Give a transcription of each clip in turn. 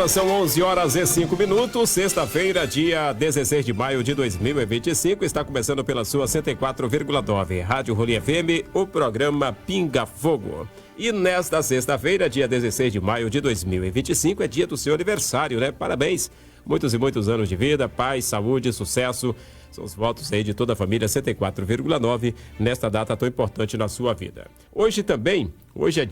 Agora são 11h05, sexta-feira, dia 16 de maio de 2025. Está começando pela sua 104,9 Rádio Rolim FM, o programa Pinga Fogo. E nesta sexta-feira, dia 16 de maio de 2025, é dia do seu aniversário, né? Parabéns! Muitos e muitos anos de vida, paz, saúde, sucesso. São os votos aí de toda a família 104,9 nesta data tão importante na sua vida. Hoje é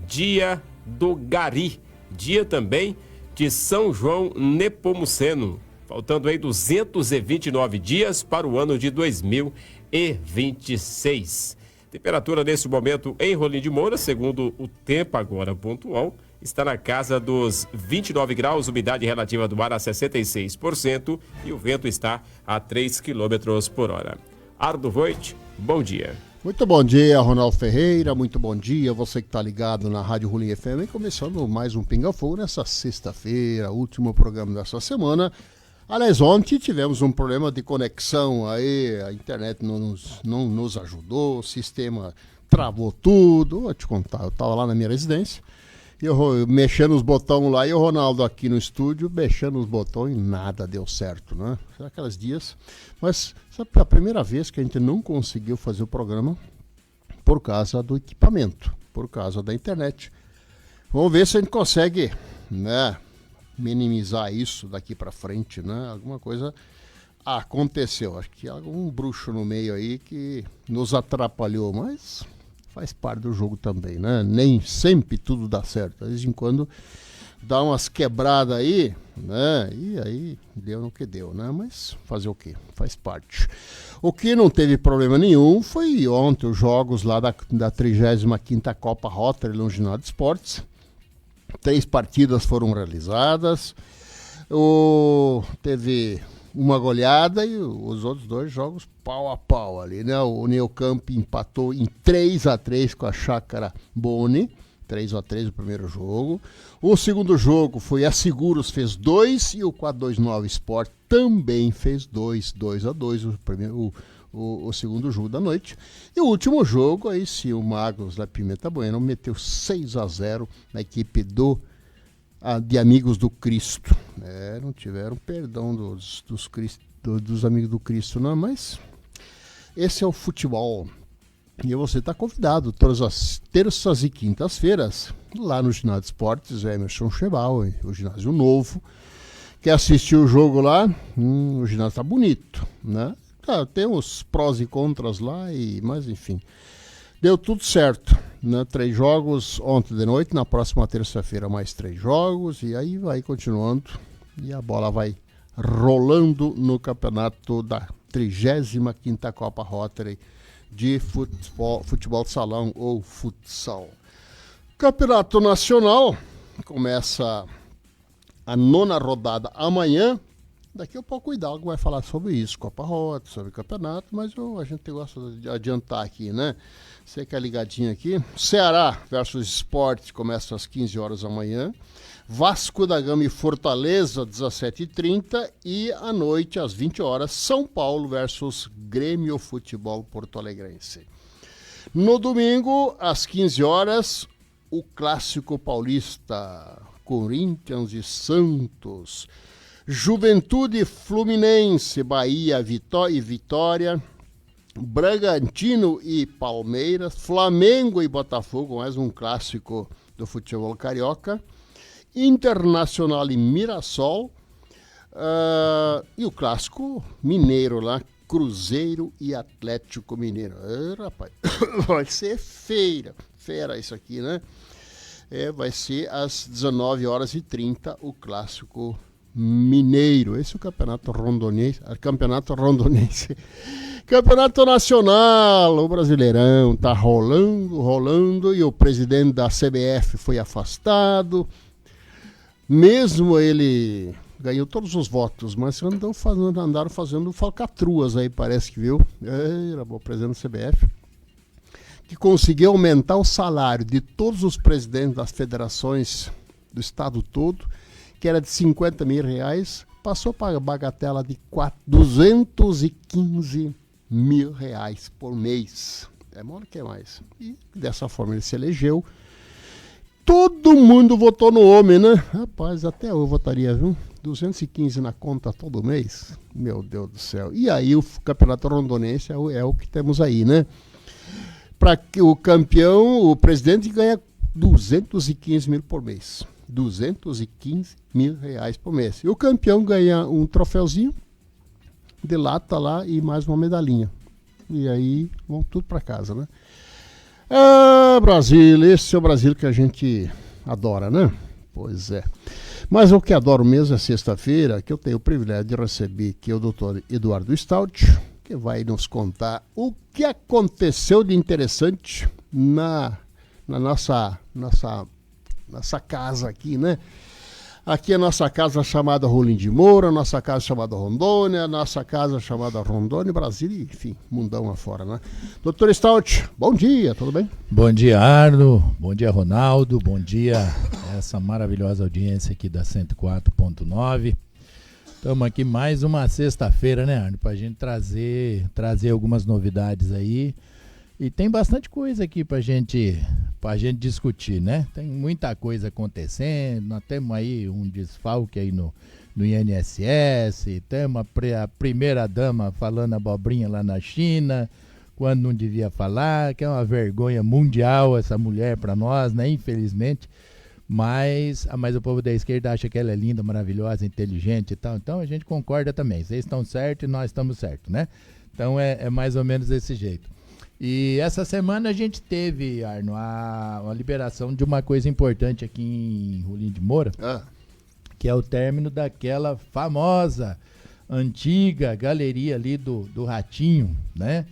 dia do Gari. Dia também de São João Nepomuceno, faltando aí 229 dias para o ano de 2026. Temperatura nesse momento em Rolim de Moura, segundo o tempo agora pontual, está na casa dos 29 graus, umidade relativa do ar a 66% e o vento está a 3 km por hora. Ardo Voit, bom dia. Muito bom dia, Ronaldo Ferreira, muito bom dia, você que está ligado na Rádio Rolim FM, começando mais um Pinga Fogo nessa sexta-feira, último programa dessa semana. Aliás, ontem tivemos um problema de conexão aí, a internet não nos ajudou, o sistema travou tudo, vou te contar, eu estava lá na minha residência, eu mexendo os botões lá e o Ronaldo aqui no estúdio mexendo os botões e nada deu certo, né? Foi aqueles dias. Mas sabe, a primeira vez que a gente não conseguiu fazer o programa por causa do equipamento, por causa da internet. Vamos ver se a gente consegue, né, minimizar isso daqui para frente, né? Alguma coisa aconteceu. Acho que algum bruxo no meio aí que nos atrapalhou, mas faz parte do jogo também, né? Nem sempre tudo dá certo. De vez em quando dá umas quebradas aí, né? E aí deu no que deu, né? Mas fazer o quê? Faz parte. O que não teve problema nenhum foi ontem os jogos lá da 35ª Copa Rotary no Ginásio de Esportes. 3 partidas foram realizadas. Teve uma goleada e os outros 2 jogos pau a pau ali, né? O Neocamp empatou em 3-3 com a Chácara Boni, 3-3 o primeiro jogo. O segundo jogo foi a Seguros, fez 2 e o 429 Sport também fez 2-2 o segundo jogo da noite. E o último jogo, aí sim, o Magos da Pimenta Bueno meteu 6-0 na equipe de Amigos do Cristo. Não tiveram perdão dos Amigos do Cristo, não, mas esse é o futebol. E você está convidado todas as terças e quintas-feiras lá no Ginásio de Esportes, Emerson Cheval, o ginásio novo. Quer assistir o jogo lá? O ginásio está bonito, né? Tem os prós e contras lá, mas enfim, deu tudo certo, né? 3 jogos ontem de noite, na próxima terça-feira mais 3 jogos, e aí vai continuando, e a bola vai rolando no campeonato da 35ª Copa Rotary de futebol de salão ou futsal. Campeonato Nacional começa a 9ª rodada amanhã. Daqui a pouco o Hidalgo vai falar sobre isso, Copa Rota, sobre campeonato, mas a gente gosta de adiantar aqui, né? Você que é ligadinho aqui. Ceará versus Sport começa às 15 horas amanhã. Vasco da Gama e Fortaleza, 17h30. E à noite, às 20 horas, São Paulo versus Grêmio Futebol Porto Alegrense. No domingo, às 15 horas, o Clássico Paulista, Corinthians e Santos. Juventude Fluminense, Bahia e Vitória, Bragantino e Palmeiras, Flamengo e Botafogo, mais um clássico do futebol carioca, Internacional e Mirassol, e o clássico mineiro lá, Cruzeiro e Atlético Mineiro. Rapaz, vai ser fera isso aqui, né? Vai ser às 19h30 o clássico mineiro. Esse é o Campeonato Rondonense. Campeonato Nacional, o Brasileirão tá rolando, e o presidente da CBF foi afastado. Mesmo ele ganhou todos os votos, mas andaram fazendo falcatruas aí, parece que viu. Era o presidente da CBF, que conseguiu aumentar o salário de todos os presidentes das federações do estado todo, que era de R$50 mil, passou para a bagatela de R$215 mil por mês. É maior que é mais. E dessa forma ele se elegeu. todo mundo votou no homem, né? Rapaz, até eu votaria, viu? 215 na conta todo mês. Meu Deus do céu. E aí o Campeonato Rondonense é o que temos aí, né? Para que o campeão, o presidente ganha 215 mil por mês. 215 mil reais por mês. E o campeão ganha um troféuzinho de lata lá e mais uma medalhinha. E aí vão tudo para casa, né? Ah, Brasil, esse é o Brasil que a gente adora, né? Pois é. Mas o que adoro mesmo é sexta-feira, que eu tenho o privilégio de receber aqui o doutor Eduardo Stout, que vai nos contar o que aconteceu de interessante na nossa casa aqui, né? Aqui é a nossa casa chamada Rolim de Moura, a nossa casa chamada Rondônia, a nossa casa chamada Rondônia, Brasília, enfim, mundão afora, né? Doutor Stout, bom dia, tudo bem? Bom dia, Arno, bom dia, Ronaldo, bom dia essa maravilhosa audiência aqui da 104.9. Estamos aqui mais uma sexta-feira, né, Arno, pra gente trazer algumas novidades aí. E tem bastante coisa aqui pra gente discutir, né? Tem muita coisa acontecendo, nós temos aí um desfalque aí no INSS, temos a primeira-dama falando abobrinha lá na China, quando não devia falar, que é uma vergonha mundial essa mulher pra nós, né? Infelizmente. Mas o povo da esquerda acha que ela é linda, maravilhosa, inteligente e tal. Então a gente concorda também. Vocês estão certos e nós estamos certos, né? Então é mais ou menos desse jeito. E essa semana a gente teve, Arno, a liberação de uma coisa importante aqui em Rolim de Moura, que é o término daquela famosa, antiga galeria ali do Ratinho, né?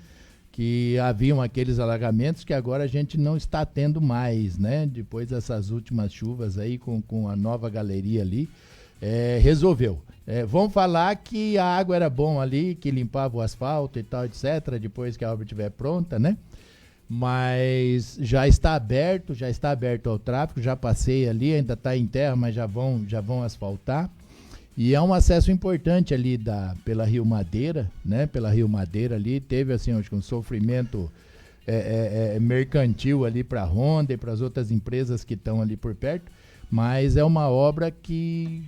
Que haviam aqueles alagamentos que agora a gente não está tendo mais, né? Depois dessas últimas chuvas aí com a nova galeria ali, resolveu. Vamos falar que a água era bom ali, que limpava o asfalto e tal, etc., depois que a obra estiver pronta, né? Mas já está aberto ao tráfego, já passei ali, ainda está em terra, mas já vão asfaltar. E é um acesso importante ali pela Rio Madeira, né? Pela Rio Madeira ali, teve assim, acho que um sofrimento mercantil ali para a Honda e para as outras empresas que estão ali por perto, mas é uma obra que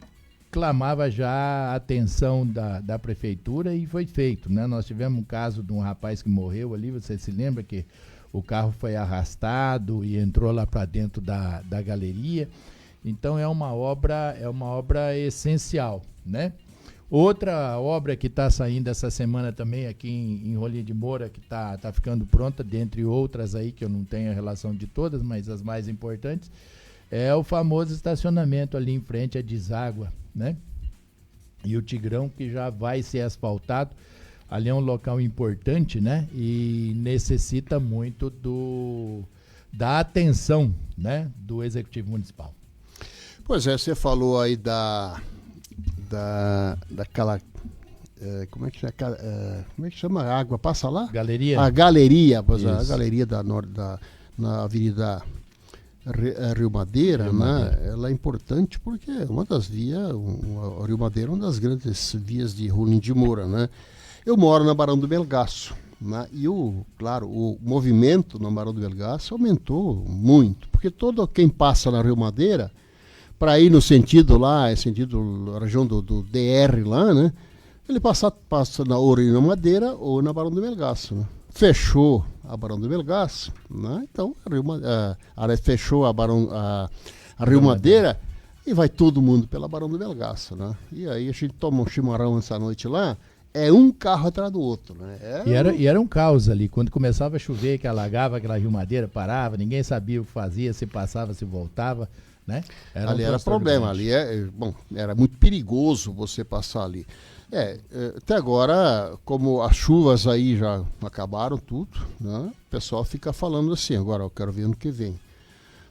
clamava já a atenção da prefeitura e foi feito, né? Nós tivemos um caso de um rapaz que morreu ali, você se lembra que o carro foi arrastado e entrou lá para dentro da galeria. Então é uma obra essencial, né? Outra obra que está saindo essa semana também aqui em Rolim de Moura, que tá ficando pronta, dentre outras aí que eu não tenho a relação de todas, mas as mais importantes, é o famoso estacionamento ali em frente à deságua, né? E o Tigrão, que já vai ser asfaltado. Ali é um local importante, né? E necessita muito da atenção, né? Do Executivo Municipal. Pois é, você falou aí daquela... como é que chama? A água passa lá? Galeria? A galeria, a galeria na Avenida Rio Madeira, né? Ela é importante porque é uma das vias, o Rio Madeira é uma das grandes vias de Rolim de Moura, né? Eu moro na Barão do Melgaço, né? E claro, o movimento na Barão do Melgaço aumentou muito, porque todo quem passa na Rio Madeira, para ir no sentido lá, sentido região do DR lá, né? Ele passa na Ouro Madeira ou na Barão do Melgaço, né? Fechou a Barão do Melgaço, né? Então fechou a Rio Madeira e vai todo mundo pela Barão do Melgaço, né? E aí a gente toma um chimarrão essa noite lá, é um carro atrás do outro, né? E era um caos ali, quando começava a chover, que alagava aquela Rio Madeira, parava, ninguém sabia o que fazia, se passava, se voltava, né? Ali era problema, ali era muito perigoso você passar ali. Até agora, como as chuvas aí já acabaram tudo, né? O pessoal fica falando assim, agora eu quero ver ano que vem.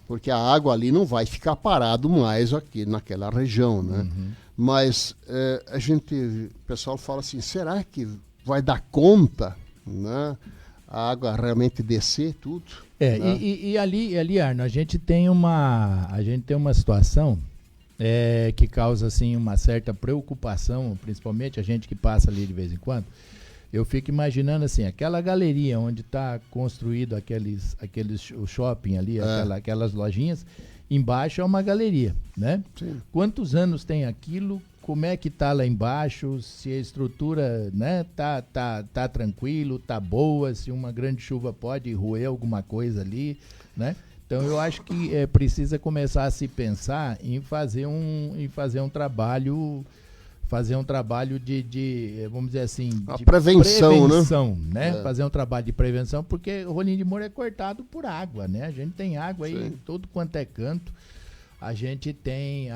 Porque a água ali não vai ficar parado mais aqui naquela região, né? Uhum. Mas o pessoal fala assim, será que vai dar conta, né? A água realmente descer tudo? Né? E ali, Arno, a gente tem uma situação que causa assim uma certa preocupação, principalmente a gente que passa ali de vez em quando, eu fico imaginando assim, aquela galeria onde está construído o shopping ali, aquelas lojinhas, embaixo é uma galeria, né? Sim. Quantos anos tem aquilo? Como é que tá lá embaixo? Se a estrutura, né, tá tranquilo, tá boa, se uma grande chuva pode roer alguma coisa ali, né? Então eu acho que precisa começar a se pensar em fazer um trabalho de vamos dizer assim, de prevenção, né? Fazer um trabalho de prevenção, porque o Rolim de Moura é cortado por água, né? A gente tem água aí em todo quanto é canto. A gente tem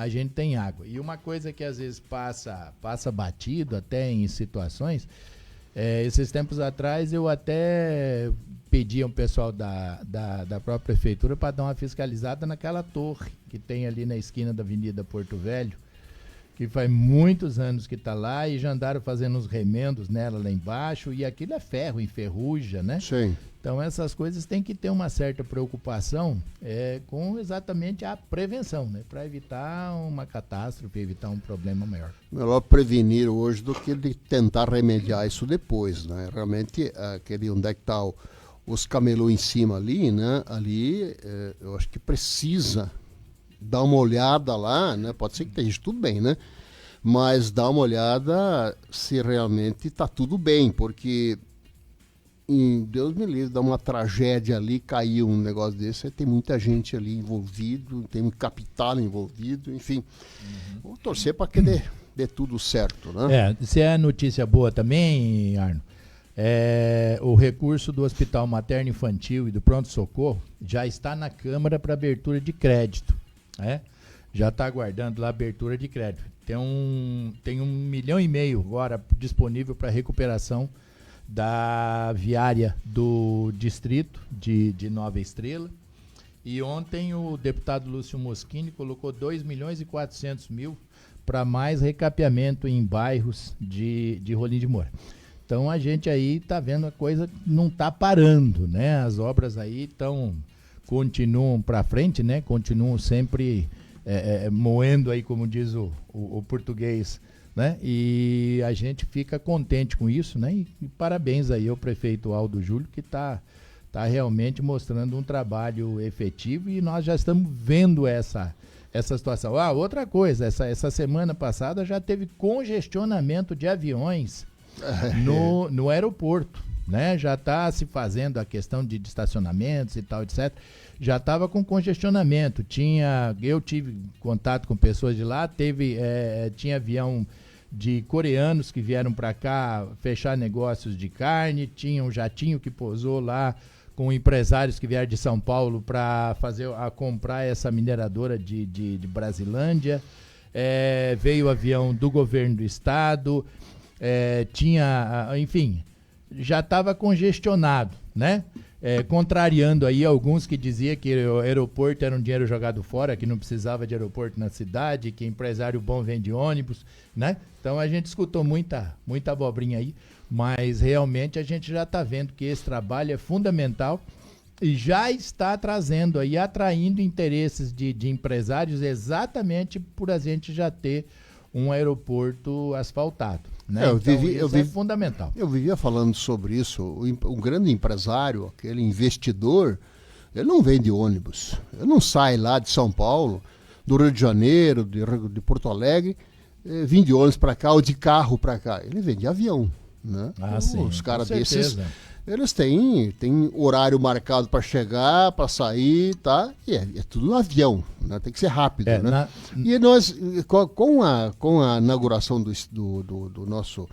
água. E uma coisa que às vezes passa batido até em situações, esses tempos atrás eu até pedi ao pessoal da própria prefeitura para dar uma fiscalizada naquela torre que tem ali na esquina da Avenida Porto Velho, que faz muitos anos que está lá e já andaram fazendo uns remendos nela lá embaixo, e aquilo é ferro, enferruja, né? Sim. Então essas coisas têm que ter uma certa preocupação com exatamente a prevenção, né? Para evitar uma catástrofe, evitar um problema maior. Melhor prevenir hoje do que de tentar remediar isso depois, né? Realmente, aquele onde é que está os camelô em cima ali, né? Ali, eu acho que precisa dar uma olhada lá, né? Pode ser que esteja tudo bem, né? Mas dá uma olhada se realmente está tudo bem, porque Deus me livre, dá uma tragédia ali, caiu um negócio desse, tem muita gente ali envolvido, tem um capital envolvido, enfim. Vou torcer para que dê tudo certo, né? Se é notícia boa também, Arno, o recurso do Hospital Materno Infantil e do Pronto-Socorro já está na Câmara para abertura de crédito. Já está aguardando lá a abertura de crédito. Tem 1,5 milhão agora disponível para recuperação da viária do distrito de Nova Estrela. E ontem o deputado Lúcio Moschini colocou 2.400.000 para mais recapeamento em bairros de Rolim de Moura. Então a gente aí está vendo a coisa não está parando, né? As obras aí continuam para frente, né? Continuam sempre moendo aí, como diz o português, né? E a gente fica contente com isso, né? E parabéns aí ao prefeito Aldo Júlio, que está realmente mostrando um trabalho efetivo, e nós já estamos vendo essa situação. Outra coisa, essa semana passada já teve congestionamento de aviões no aeroporto, né? Já está se fazendo a questão de estacionamentos e tal, etc. Já estava com congestionamento. Eu tive contato com pessoas de lá, tinha avião de coreanos que vieram para cá fechar negócios de carne, tinha um jatinho que pousou lá com empresários que vieram de São Paulo para comprar essa mineradora de Brasilândia, veio o avião do governo do estado, enfim, já estava congestionado, né? Contrariando aí alguns que diziam que o aeroporto era um dinheiro jogado fora, que não precisava de aeroporto na cidade, que empresário bom vende ônibus, né? Então a gente escutou muita abobrinha aí, mas realmente a gente já está vendo que esse trabalho é fundamental e já está trazendo aí, atraindo interesses de empresários, exatamente por a gente já ter um aeroporto asfaltado, né? Isso é fundamental. Eu vivia falando sobre isso. O grande empresário, aquele investidor, ele não vende ônibus. Ele não sai lá de São Paulo, do Rio de Janeiro, de Porto Alegre, vende ônibus para cá ou de carro para cá. Ele vende avião, né? Sim, os caras desses, eles têm horário marcado para chegar, para sair, tá? E é tudo no avião, né? Tem que ser rápido, né? E nós, com a inauguração do nosso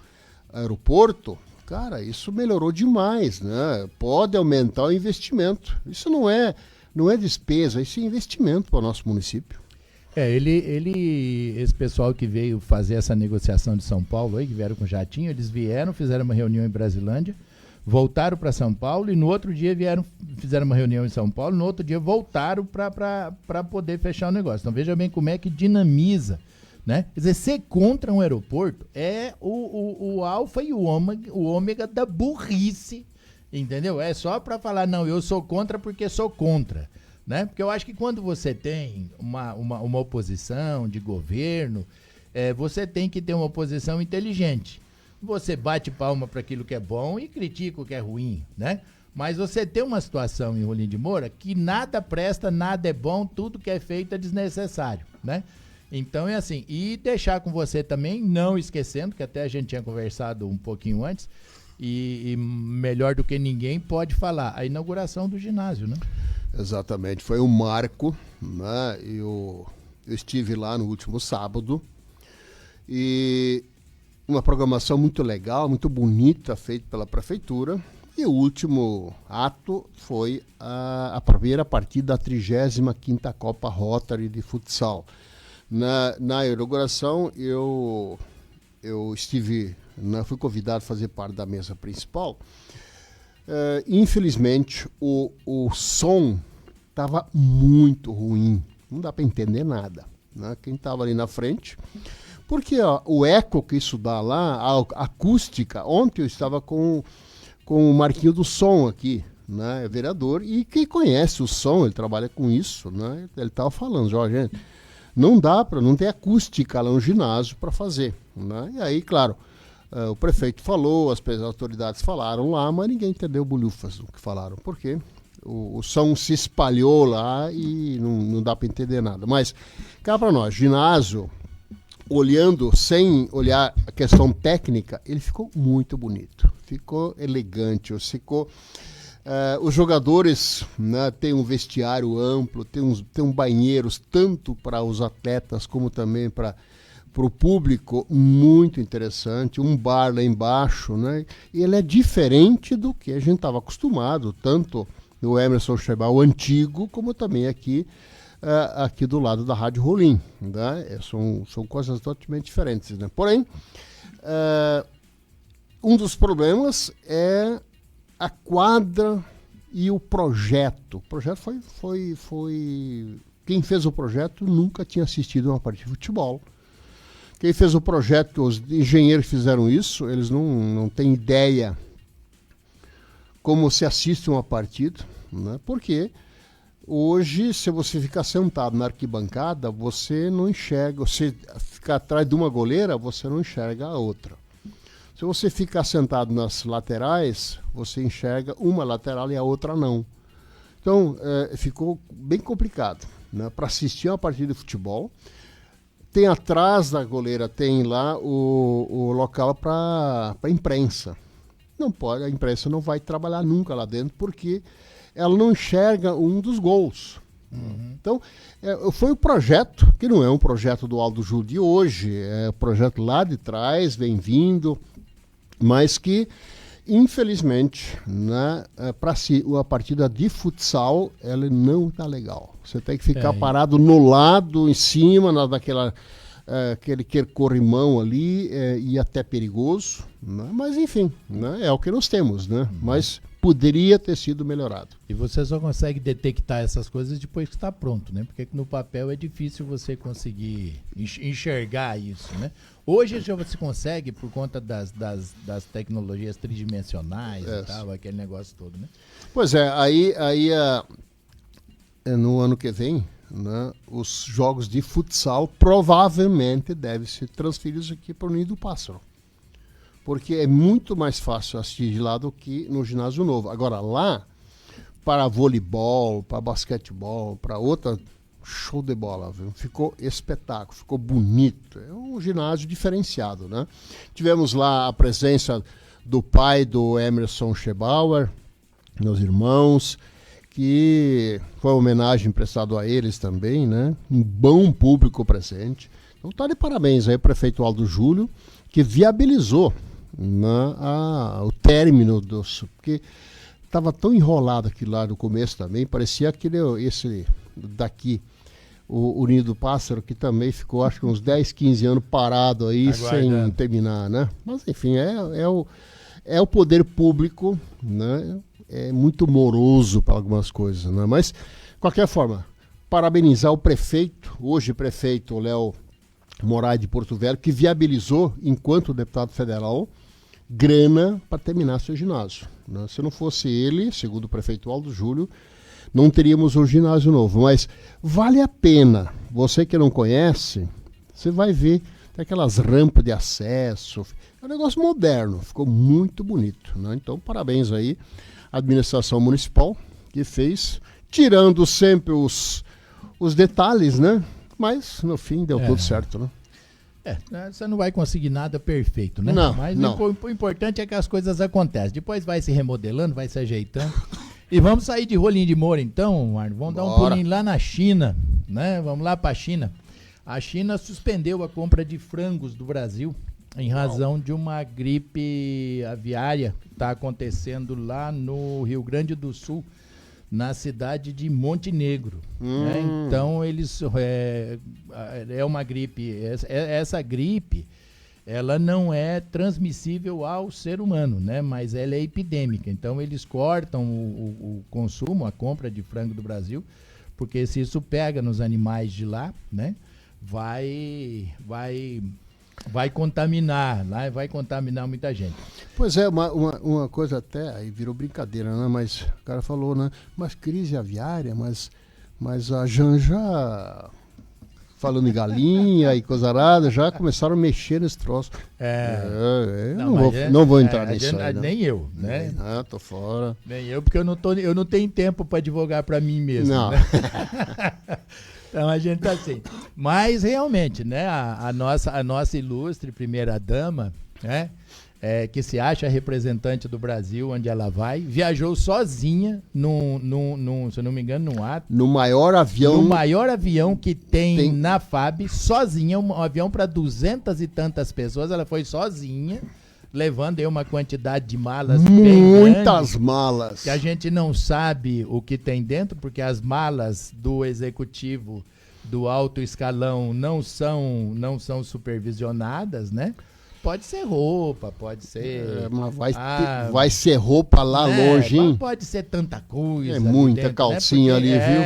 aeroporto, cara, isso melhorou demais, né? Pode aumentar o investimento. Isso não é despesa, isso é investimento para o nosso município. Esse pessoal que veio fazer essa negociação de São Paulo aí, que vieram com jatinho, eles fizeram uma reunião em Brasilândia, voltaram para São Paulo e no outro dia fizeram uma reunião em São Paulo, no outro dia voltaram para poder fechar o negócio. Então veja bem como é que dinamiza, né? Quer dizer, ser contra um aeroporto é o alfa e o ômega da burrice, entendeu? É só para falar, não, eu sou contra porque sou contra, né? Porque eu acho que quando você tem uma oposição de governo, você tem que ter uma oposição inteligente. você bate palma para aquilo que é bom e critica o que é ruim, né? Mas você tem uma situação em Rolim de Moura que nada presta, nada é bom, tudo que é feito é desnecessário, né? Então é assim, e deixar com você também, não esquecendo, que até a gente tinha conversado um pouquinho antes, e melhor do que ninguém pode falar, a inauguração do ginásio, né? Exatamente, foi um marco, né? Eu estive lá no último sábado e uma programação muito legal, muito bonita, feita pela prefeitura. E o último ato foi a primeira partida da 35ª Copa Rotary de futsal. Na inauguração, eu estive, fui convidado a fazer parte da mesa principal. Infelizmente, o som estava muito ruim, não dá para entender nada, né? Quem estava ali na frente, porque o eco que isso dá lá, a acústica, ontem eu estava com o Marquinho do Som aqui, né? É vereador, e quem conhece o som, ele trabalha com isso, né? Ele estava falando, gente, não dá para, não tem acústica lá no ginásio para fazer, né? E aí, claro, o prefeito falou, as autoridades falaram lá, mas ninguém entendeu bolhufas do que falaram, porque o som se espalhou lá e não dá para entender nada. Mas, cá para nós, ginásio, olhando, sem olhar a questão técnica, ele ficou muito bonito, ficou elegante, ficou... os jogadores, né, têm um vestiário amplo, tem banheiros tanto para os atletas como também para o público, muito interessante, um bar lá embaixo, né? E ele é diferente do que a gente estava acostumado, tanto no Emerson Chebal antigo, como também aqui do lado da Rádio Rolim, né? São coisas totalmente diferentes, né? Porém, um dos problemas é a quadra e o projeto. O projeto foi... Quem fez o projeto nunca tinha assistido uma partida de futebol. Quem fez o projeto, os engenheiros que fizeram isso, eles não têm ideia como se assiste uma partida, né? Porque hoje, se você ficar sentado na arquibancada, você não enxerga. Você ficar atrás de uma goleira, você não enxerga a outra. Se você ficar sentado nas laterais, você enxerga uma lateral e a outra não. Então, ficou bem complicado, né? Para assistir uma partida de futebol. Tem atrás da goleira, tem lá o local para a imprensa. Não pode, a imprensa não vai trabalhar nunca lá dentro, porque ela não enxerga um dos gols. Uhum. Então, foi um projeto, que não é um projeto do Aldo Júlio de hoje, é um projeto lá de trás, vem vindo, mas que, infelizmente, né, para a partida de futsal, ela não está legal. Você tem que ficar parado no lado, em cima, aquele corrimão ali, e até perigoso, né? Mas enfim, né, é o que nós temos, né? Mas poderia ter sido melhorado. E você só consegue detectar essas coisas depois que está pronto, né? Porque no papel é difícil você conseguir enxergar isso, né? Hoje já você consegue por conta das tecnologias tridimensionais e tal, aquele negócio todo, né? Pois é, aí no ano que vem, né, os jogos de futsal provavelmente devem ser transferidos aqui para o Ninho do Pássaro. Porque é muito mais fácil assistir de lá do que no ginásio novo. Agora lá, para voleibol, para basquetebol, para outra, show de bola, viu? Ficou espetáculo, ficou bonito. É um ginásio diferenciado, né? Tivemos lá a presença do pai do Emerson Schebauer, meus irmãos, que foi uma homenagem prestada a eles também, né? Um bom público presente. Então tá de parabéns aí, prefeito Aldo Júlio, que viabilizou, né, o término porque estava tão enrolado aquilo lá no começo também, parecia esse daqui, o Ninho do Pássaro, que também ficou acho que uns 10, 15 anos parado aí, sem terminar, né? Mas enfim, é o poder público, né? É muito moroso para algumas coisas, né? Mas, de qualquer forma, parabenizar o prefeito, hoje prefeito Léo Moraes de Porto Velho, que viabilizou, enquanto deputado federal, grana para terminar seu ginásio, né? Se não fosse ele, segundo o prefeito Aldo Júlio, não teríamos o ginásio novo. Mas vale a pena. Você que não conhece, você vai ver tem aquelas rampas de acesso. É um negócio moderno, ficou muito bonito, né? Então, parabéns aí à administração municipal que fez, tirando sempre os detalhes, né? Mas no fim deu tudo certo, né? Você não vai conseguir nada perfeito, né? Não, Mas não. O importante é que as coisas acontecem. Depois vai se remodelando, vai se ajeitando. E vamos sair de Rolim de Moura, então, Arno. Vamos dar um pulinho lá na China, né? Vamos lá para a China. A China suspendeu a compra de frangos do Brasil em razão de uma gripe aviária que está acontecendo lá no Rio Grande do Sul, na cidade de Montenegro. Né? Então, eles é uma gripe. Essa gripe, ela não é transmissível ao ser humano, né? Mas ela é epidêmica. Então, eles cortam o consumo, a compra de frango do Brasil, porque se isso pega nos animais de lá, né? Vai contaminar, lá vai contaminar muita gente. Pois é, uma coisa até, aí virou brincadeira, né? Mas o cara falou, né? Mas crise aviária, mas a Janja, falando em galinha e coisa arada, já começaram a mexer nesse troço. Não vou entrar nisso aí, nem eu, né? Não, tô fora. Nem eu, porque eu não tenho tempo para advogar para mim mesmo. Não. Né? Então a gente tá assim. Mas realmente, né? A nossa ilustre primeira-dama, né? Que se acha representante do Brasil onde ela vai, viajou sozinha se eu não me engano, num ato. No maior avião que tem na FAB, sozinha, um avião para 200 e tantas pessoas, ela foi sozinha, levando aí uma quantidade de malas muitas bem malas. Que a gente não sabe o que tem dentro, porque as malas do executivo do alto escalão não são supervisionadas, né? Pode ser roupa, pode ser... mas vai ser roupa lá longe, hein? Pode ser tanta coisa. É muita dentro, calcinha, né? Porque, viu?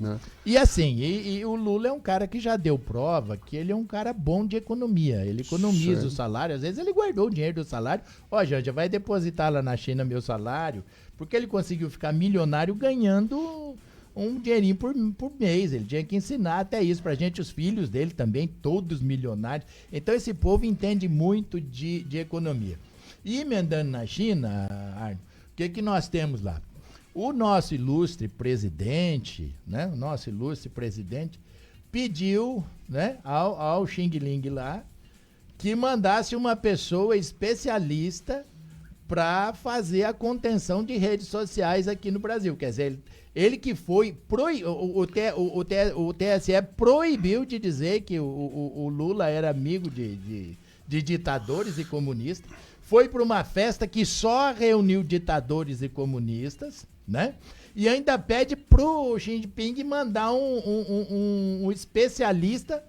Né? E assim, e o Lula é um cara que já deu prova que ele é um cara bom de economia. Ele economiza o salário, às vezes ele guardou o dinheiro do salário. Janja, vai depositar lá na China meu salário, porque ele conseguiu ficar milionário ganhando um dinheirinho por mês. Ele tinha que ensinar até isso pra gente, os filhos dele também, todos milionários. Então esse povo entende muito de economia. E emendando na China, Arno, o que nós temos lá? O nosso ilustre presidente, né? O nosso ilustre presidente pediu, né, ao Xing Ling lá que mandasse uma pessoa especialista para fazer a contenção de redes sociais aqui no Brasil. Quer dizer, ele que foi... O TSE proibiu de dizer que o Lula era amigo de ditadores e comunistas. Foi para uma festa que só reuniu ditadores e comunistas, né? E ainda pede pro Xi Jinping mandar um especialista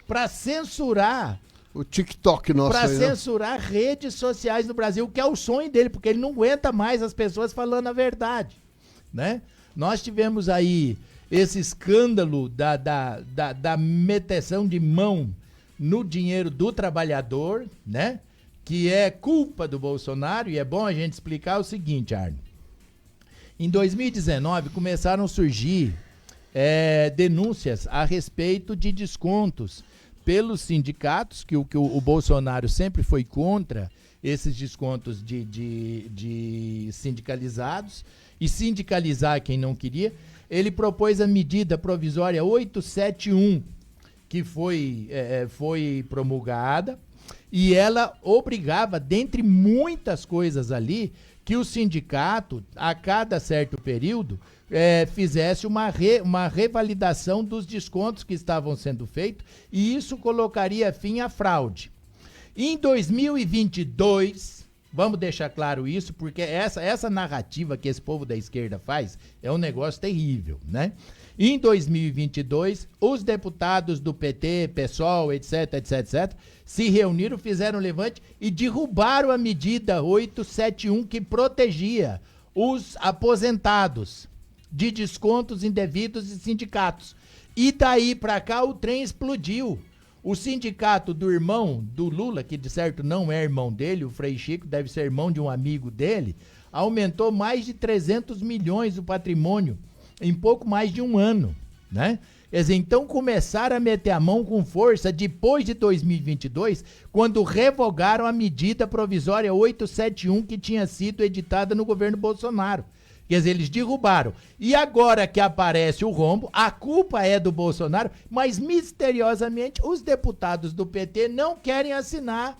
para censurar... O TikTok nosso para aí, censurar redes sociais no Brasil, que é o sonho dele, porque ele não aguenta mais as pessoas falando a verdade, né? Nós tivemos aí esse escândalo da meteção de mão no dinheiro do trabalhador, né? Que é culpa do Bolsonaro, e é bom a gente explicar o seguinte, Arno. Em 2019 começaram a surgir denúncias a respeito de descontos pelos sindicatos, que o Bolsonaro sempre foi contra esses descontos de sindicalizados, e sindicalizar quem não queria. Ele propôs a medida provisória 871, que foi promulgada, e ela obrigava, dentre muitas coisas ali, que o sindicato, a cada certo período, fizesse uma revalidação dos descontos que estavam sendo feitos, e isso colocaria fim à fraude. Em 2022, vamos deixar claro isso, porque essa narrativa que esse povo da esquerda faz é um negócio terrível, né? Em 2022, os deputados do PT, PSOL, etc, se reuniram, fizeram um levante e derrubaram a medida 871 que protegia os aposentados de descontos indevidos de sindicatos. E daí pra cá o trem explodiu. O sindicato do irmão do Lula, que de certo não é irmão dele, o Frei Chico deve ser irmão de um amigo dele, aumentou mais de 300 milhões o patrimônio em pouco mais de um ano, né? Quer dizer, então começaram a meter a mão com força depois de 2022, quando revogaram a medida provisória 871 que tinha sido editada no governo Bolsonaro. Quer dizer, eles derrubaram. E agora que aparece o rombo, a culpa é do Bolsonaro, mas misteriosamente os deputados do PT não querem assinar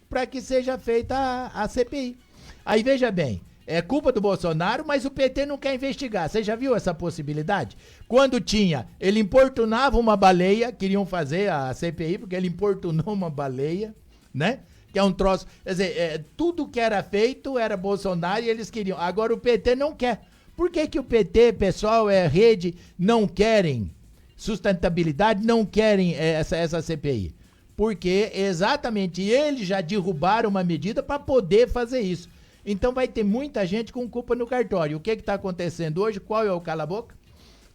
para que seja feita a CPI. Aí veja bem, é culpa do Bolsonaro, mas o PT não quer investigar. Você já viu essa possibilidade? Quando ele importunava uma baleia, queriam fazer a CPI porque ele importunou uma baleia, né? Que é um troço, quer dizer, tudo que era feito era Bolsonaro e eles queriam. Agora o PT não quer. Por que o PT, pessoal, rede, não querem sustentabilidade, não querem essa CPI? Porque exatamente eles já derrubaram uma medida para poder fazer isso. Então vai ter muita gente com culpa no cartório. O que está acontecendo hoje? Qual é o cala-boca?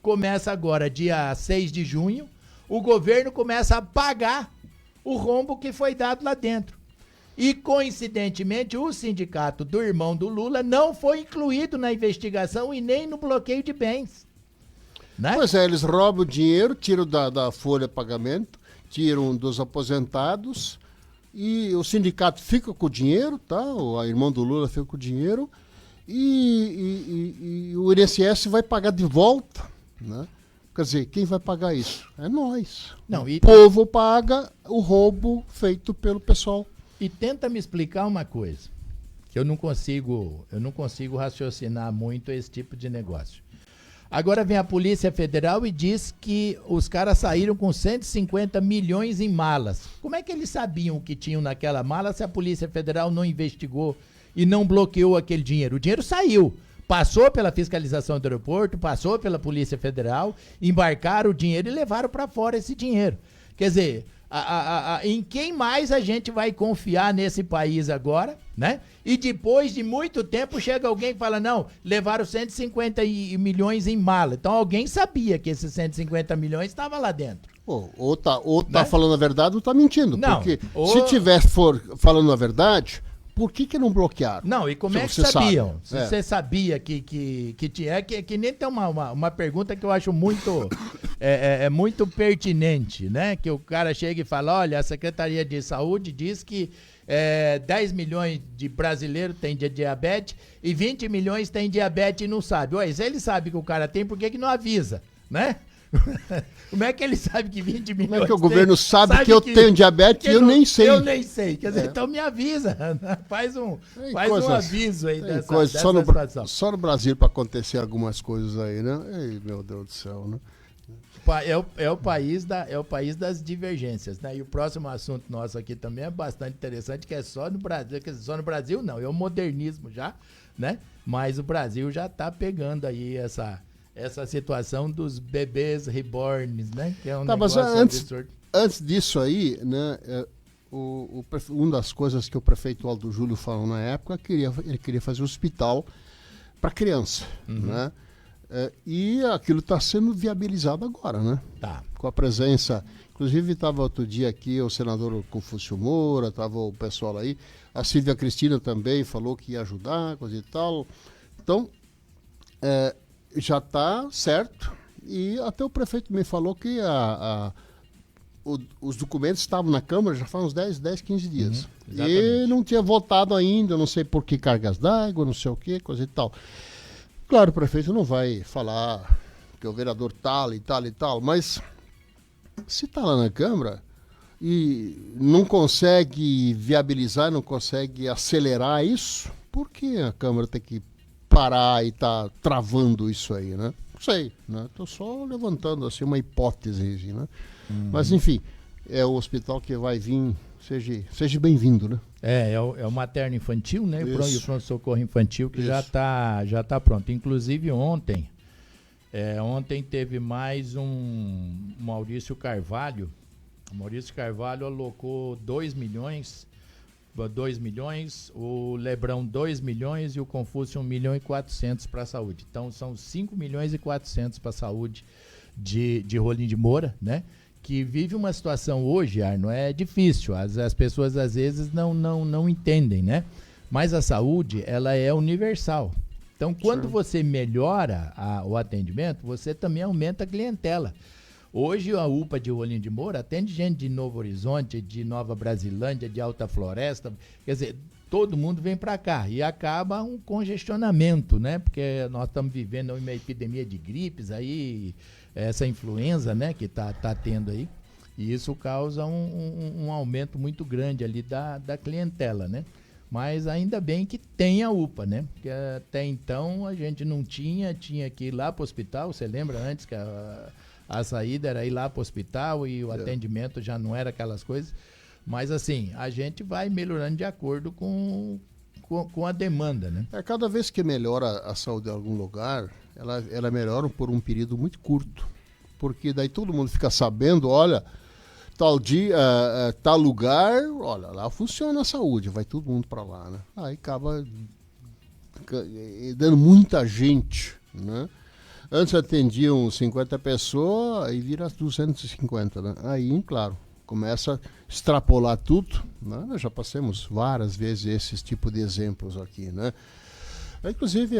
Começa agora, dia 6 de junho, o governo começa a pagar o rombo que foi dado lá dentro. E, coincidentemente, o sindicato do irmão do Lula não foi incluído na investigação e nem no bloqueio de bens. Né? Pois é, eles roubam o dinheiro, tiram da folha de pagamento, tiram dos aposentados e o sindicato fica com o dinheiro, tá? O irmão do Lula fica com o dinheiro e o INSS vai pagar de volta, né? Quer dizer, quem vai pagar isso? É nós. Não, o povo paga o roubo feito pelo pessoal. E tenta me explicar uma coisa, que eu não consigo raciocinar muito esse tipo de negócio. Agora vem a Polícia Federal e diz que os caras saíram com 150 milhões em malas. Como é que eles sabiam o que tinham naquela mala se a Polícia Federal não investigou e não bloqueou aquele dinheiro? O dinheiro saiu, passou pela fiscalização do aeroporto, passou pela Polícia Federal, embarcaram o dinheiro e levaram para fora esse dinheiro. Quer dizer, em quem mais a gente vai confiar nesse país agora, né? E depois de muito tempo chega alguém e fala, não, levaram 150 milhões em mala. Então alguém sabia que esses 150 milhões estavam lá dentro. Ou tá falando a verdade ou tá mentindo. Não, porque se tivesse falando a verdade, por que não bloquearam? Não, e como é que sabiam? Se você sabia que tinha... Que nem tem uma pergunta que eu acho muito... muito pertinente, né? Que o cara chega e fala, olha, a Secretaria de Saúde diz que 10 milhões de brasileiros têm diabetes e 20 milhões têm diabetes e não sabe. Ué, se ele sabe que o cara tem, por que não avisa, né? Como é que ele sabe que 20 milhões Como é que o governo sabe que eu tenho diabetes e eu nem sei? Eu nem sei. Quer dizer, então me avisa. Faz um aviso aí dessa situação. Só no Brasil para acontecer algumas coisas aí, né? Ei, meu Deus do céu, né? É o país das divergências, né? E o próximo assunto nosso aqui também é bastante interessante, que é só no Brasil. Quer dizer, só no Brasil não, é o modernismo já, né? Mas o Brasil já está pegando aí essa situação dos bebês reborns, né? Que é um negócio absurdo. Antes disso aí, né? Uma das coisas que o prefeito Aldo Júlio falou na época, ele queria fazer um hospital para criança, né? E aquilo está sendo viabilizado agora, né? Tá. Com a presença, inclusive estava outro dia aqui o senador Confúcio Moura, estava o pessoal aí, a Silvia Cristina também falou que ia ajudar, coisa e tal. Então, já está certo, e até o prefeito me falou que os documentos estavam na Câmara já faz uns 10, 15 dias. E não tinha votado ainda, não sei por que cargas d'água, não sei o que, coisa e tal. Claro, o prefeito não vai falar que o vereador tal e tal e tal, mas se está lá na Câmara e não consegue viabilizar, não consegue acelerar isso, por que a Câmara tem que parar e tá travando isso aí, né? Não sei, né? Tô só levantando assim uma hipótese, né? Mas enfim, é o hospital que vai vir, seja bem-vindo, né? É o materno infantil, né? E o pronto-socorro infantil que já tá pronto. Inclusive ontem teve mais um Maurício Carvalho. O Maurício Carvalho alocou 2 milhões, o Lebrão 2 milhões e o Confúcio 1 milhão e 400 para a saúde. Então são 5 milhões e 400 para a saúde de Rolim de Moura, né? Que vive uma situação hoje, Arno, é difícil, as pessoas às vezes não entendem, né? Mas a saúde, ela é universal. Então, quando você melhora o atendimento, você também aumenta a clientela. Hoje, a UPA de Rolim de Moura atende gente de Novo Horizonte, de Nova Brasilândia, de Alta Floresta. Quer dizer, todo mundo vem para cá e acaba um congestionamento, né? Porque nós estamos vivendo uma epidemia de gripes aí, essa influenza, né, que tá tendo aí. E isso causa um aumento muito grande ali da clientela, né? Mas ainda bem que tem a UPA, né? Porque até então a gente não tinha que ir lá para o hospital. Você lembra antes que a saída era ir lá para o hospital e o atendimento já não era aquelas coisas. Mas assim, a gente vai melhorando de acordo com a demanda, né? Cada vez que melhora a saúde em algum lugar, ela melhora por um período muito curto. Porque daí todo mundo fica sabendo, olha, tal dia, tal lugar, olha, lá funciona a saúde, vai todo mundo para lá, né? Aí acaba dando muita gente, né? Antes atendiam 50 pessoas e vira 250, né? Aí, claro, começa a extrapolar tudo, né? Nós já passamos várias vezes esses tipos de exemplos aqui, né? Inclusive,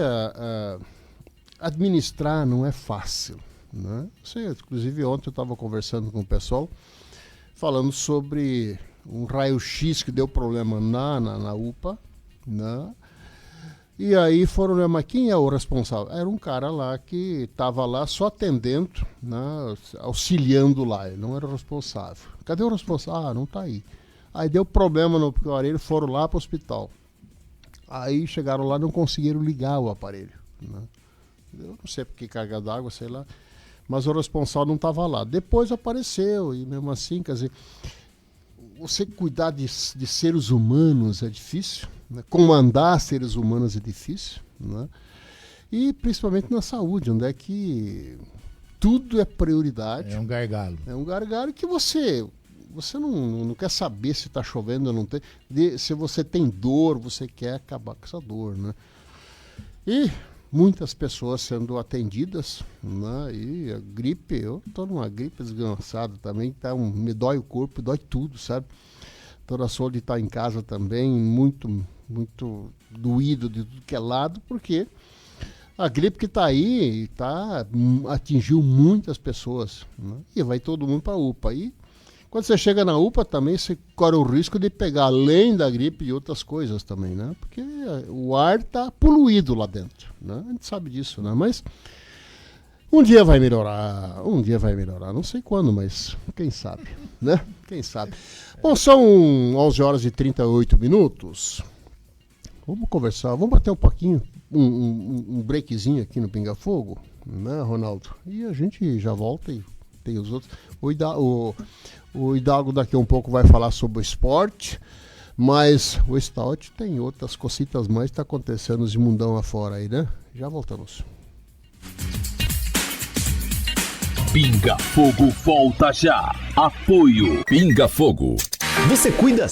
administrar não é fácil, né? Inclusive, ontem eu estava conversando com o pessoal, falando sobre um raio-x que deu problema na UPA, né? E aí foram, né, mas quem é o responsável? Era um cara lá que estava lá só atendendo, né, auxiliando lá, ele não era o responsável. Cadê o responsável? Ah, não está aí. Aí deu problema no aparelho, foram lá para o hospital. Aí chegaram lá e não conseguiram ligar o aparelho, né? Eu não sei porque carga d'água, sei lá. Mas o responsável não estava lá. Depois apareceu, e mesmo assim, quer dizer, você cuidar de seres humanos é difícil, né? Comandar seres humanos é difícil, né? E principalmente na saúde, onde é que tudo é prioridade. É um gargalo. É um gargalo que você não quer saber se está chovendo ou não tem. Se você tem dor, você quer acabar com essa dor, né? E muitas pessoas sendo atendidas, né? E a gripe, eu estou numa gripe desgraçada também, me dói o corpo, dói tudo, sabe? Toda a saúde está em casa também, muito, muito doído de tudo que é lado, porque a gripe que está aí atingiu muitas pessoas, né? E vai todo mundo para a UPA. E quando você chega na UPA também, você corre o risco de pegar, além da gripe, e outras coisas também, né? Porque o ar está poluído lá dentro, né? A gente sabe disso, né? Mas um dia vai melhorar, não sei quando, mas quem sabe, né? Quem sabe. Bom, são 11 horas e 38 minutos. Vamos conversar, vamos bater um pouquinho, um breakzinho aqui no Pinga Fogo, né, Ronaldo? E a gente já volta e tem os outros. O Hidalgo daqui a um pouco vai falar sobre o esporte, mas o Stout tem outras cositas mais que tá acontecendo nos mundão afora aí, né? Já voltamos. Pinga Fogo volta já. Apoio Pinga Fogo. Você cuida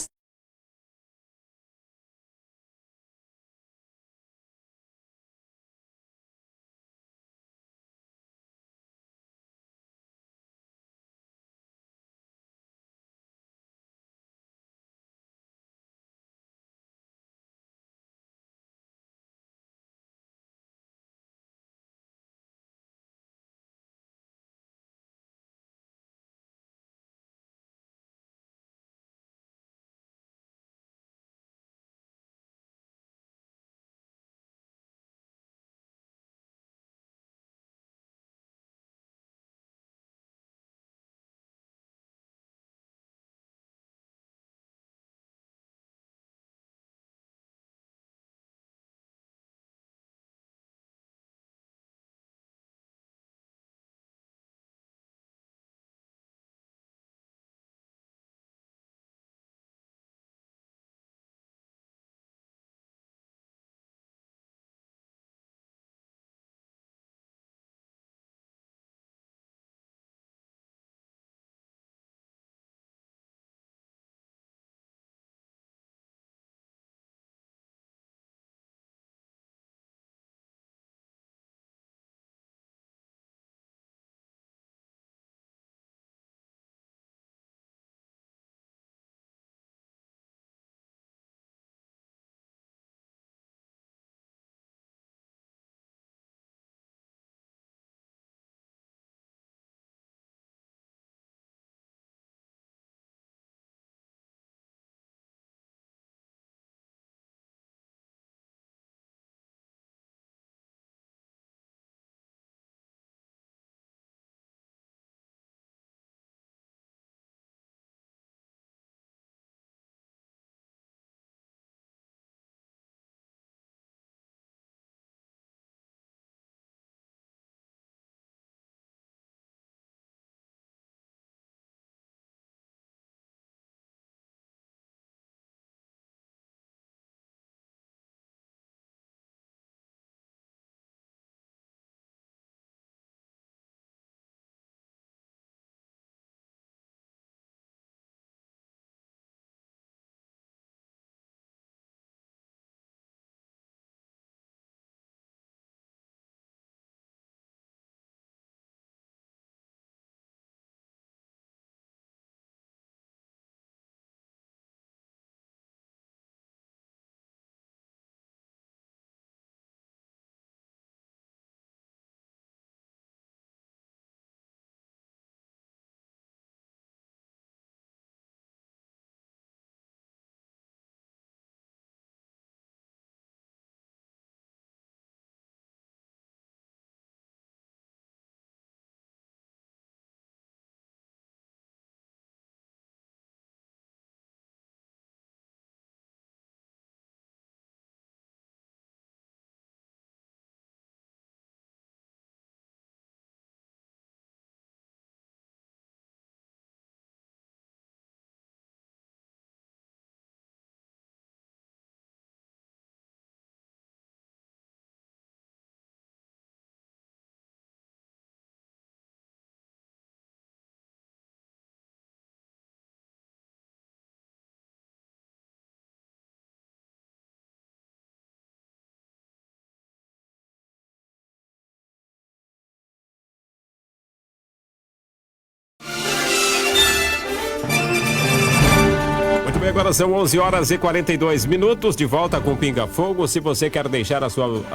9 agora são 11 horas e 42 minutos, de volta com Pinga Fogo. Se você quer deixar a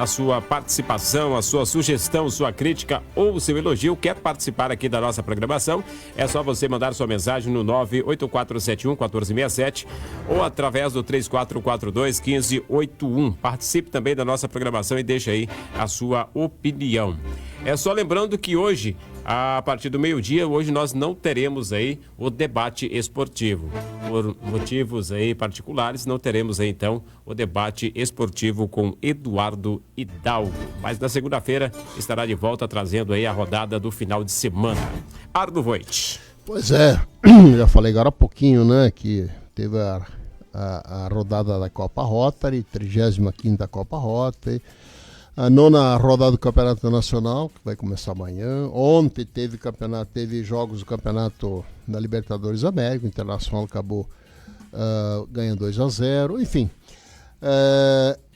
sua participação, a sua sugestão, sua crítica ou seu elogio, quer participar aqui da nossa programação, é só você mandar sua mensagem no 98471-1467 ou através do 3442-1581. Participe também da nossa programação e deixe aí a sua opinião. É só lembrando que hoje, a partir do meio-dia, hoje nós não teremos aí o debate esportivo. Por motivos aí particulares, não teremos aí então o debate esportivo com Eduardo Hidalgo. Mas na segunda-feira estará de volta trazendo aí a rodada do final de semana. Arno Voit. Pois é, já falei agora há pouquinho, né, que teve a rodada da Copa Rotary, 35ª Copa Rotary, a 9ª rodada do Campeonato Nacional, que vai começar amanhã. Ontem teve jogos do Campeonato da Libertadores América. O Internacional acabou ganhando 2-0. Enfim,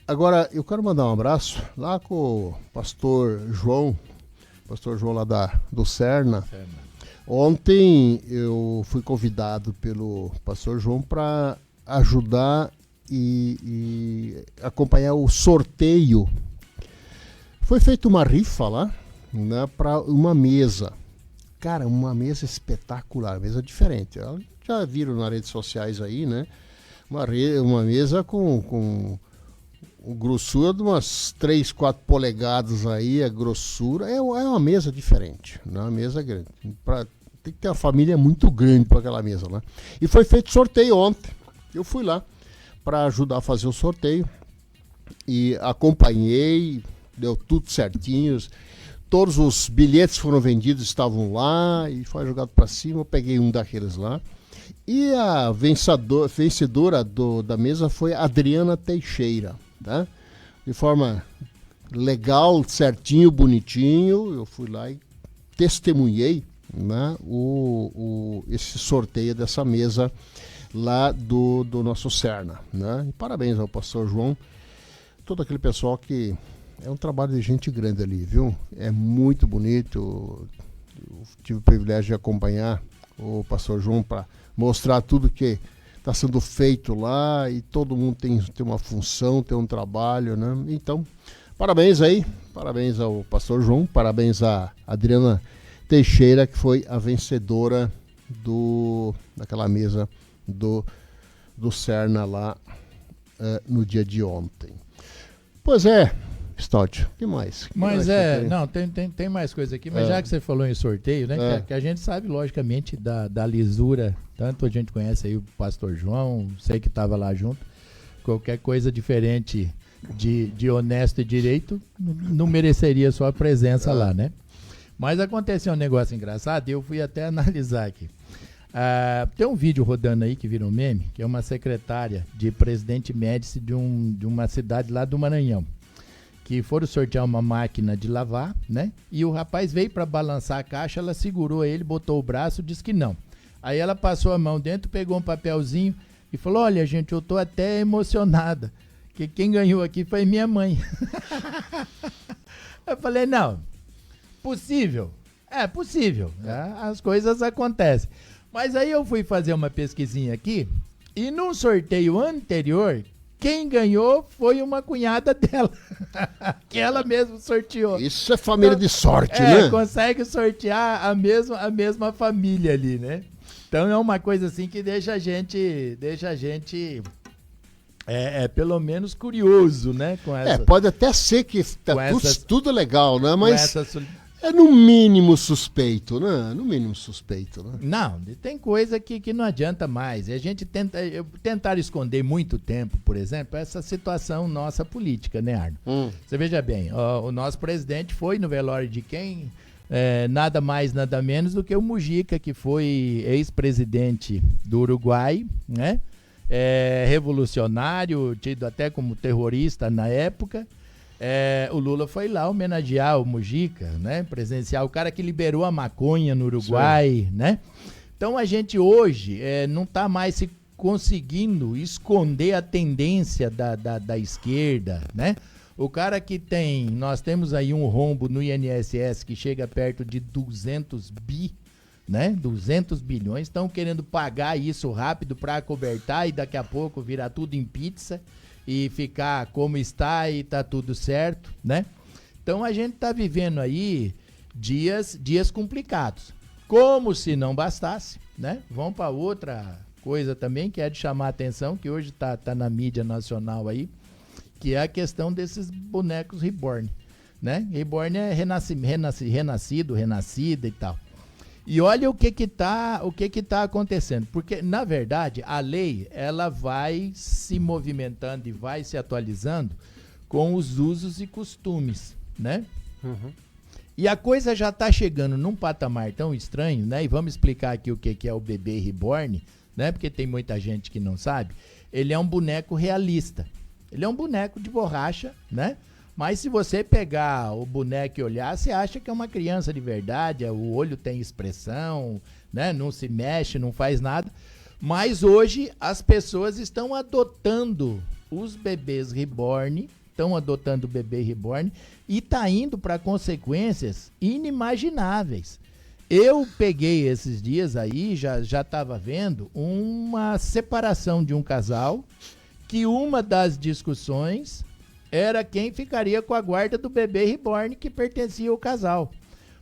agora eu quero mandar um abraço lá com o pastor João lá do Serna. Ontem eu fui convidado pelo pastor João para ajudar e acompanhar o sorteio. Foi feita uma rifa lá, né, para uma mesa. Cara, uma mesa espetacular, mesa diferente. Já viram nas redes sociais aí, né? Uma mesa com grossura de umas 3, 4 polegadas aí, a grossura. É uma mesa diferente, né? Uma mesa grande. Tem que ter uma família muito grande para aquela mesa, né? E foi feito sorteio ontem. Eu fui lá para ajudar a fazer o sorteio e acompanhei. Deu tudo certinho, todos os bilhetes foram vendidos, estavam lá e foi jogado para cima. Eu peguei um daqueles lá e a vencedora da mesa foi a Adriana Teixeira, tá? De forma legal, certinho, bonitinho. Eu fui lá e testemunhei, né, esse sorteio dessa mesa lá do nosso Serna, né? E parabéns ao pastor João, todo aquele pessoal que é um trabalho de gente grande ali, viu? É muito bonito. Eu tive o privilégio de acompanhar o pastor João para mostrar tudo que está sendo feito lá, e todo mundo tem uma função, tem um trabalho, né? Então, parabéns aí, parabéns ao pastor João, parabéns a Adriana Teixeira, que foi a vencedora daquela mesa do Serna lá no dia de ontem. Pois é, Stott, o que mais? Tem mais coisa aqui, mas já que você falou em sorteio, né, que a gente sabe, logicamente, da lisura, tanto a gente conhece aí o pastor João, sei que estava lá junto, qualquer coisa diferente de honesto e direito não mereceria sua presença lá, né? Mas aconteceu um negócio engraçado e eu fui até analisar aqui. Tem um vídeo rodando aí que virou meme, que é uma secretária de Presidente Médici de uma cidade lá do Maranhão, que foram sortear uma máquina de lavar, né? E o rapaz veio para balançar a caixa, ela segurou ele, botou o braço, disse que não. Aí ela passou a mão dentro, pegou um papelzinho e falou: olha, gente, eu tô até emocionada, que quem ganhou aqui foi minha mãe. Eu falei: não, possível, é possível, né? As coisas acontecem. Mas aí eu fui fazer uma pesquisinha aqui, e num sorteio anterior, quem ganhou foi uma cunhada dela, que ela mesma sorteou. Isso é família de sorte, né? Consegue sortear a mesma família ali, né? Então é uma coisa assim que deixa a gente pelo menos curioso, né? Pode até ser que tá tudo legal, né? Mas é no mínimo suspeito, né? No mínimo suspeito, né? Não, tem coisa que não adianta mais. E a gente tentar esconder muito tempo, por exemplo, essa situação nossa política, né, Arno? Você veja bem, o nosso presidente foi no velório de quem? Nada mais, nada menos do que o Mujica, que foi ex-presidente do Uruguai, né? Revolucionário, tido até como terrorista na época. O Lula foi lá homenagear o Mujica, né? Presenciar o cara que liberou a maconha no Uruguai, né? Então a gente hoje não está mais se conseguindo esconder a tendência da esquerda, né? O cara que nós temos aí um rombo no INSS que chega perto de 200 bi, né? 200 bilhões, estão querendo pagar isso rápido para acobertar e daqui a pouco virar tudo em pizza e ficar como está e tá tudo certo, né? Então a gente tá vivendo aí dias complicados. Como se não bastasse, né? Vamos para outra coisa também que é de chamar a atenção, que hoje tá na mídia nacional aí, que é a questão desses bonecos reborn, né? Reborn é renascido, renascida e tal. E olha o que tá acontecendo, porque na verdade a lei ela vai se movimentando e vai se atualizando com os usos e costumes, né? Uhum. E a coisa já está chegando num patamar tão estranho, né? E vamos explicar aqui o que é o bebê reborn, né? Porque tem muita gente que não sabe. Ele é um boneco realista. Ele é um boneco de borracha, né? Mas se você pegar o boneco e olhar, você acha que é uma criança de verdade, o olho tem expressão, né? Não se mexe, não faz nada. Mas hoje as pessoas estão adotando os bebês reborn, estão adotando o bebê reborn e tá indo para consequências inimagináveis. Eu peguei esses dias aí, já estava vendo uma separação de um casal, que uma das discussões era quem ficaria com a guarda do bebê reborn que pertencia ao casal.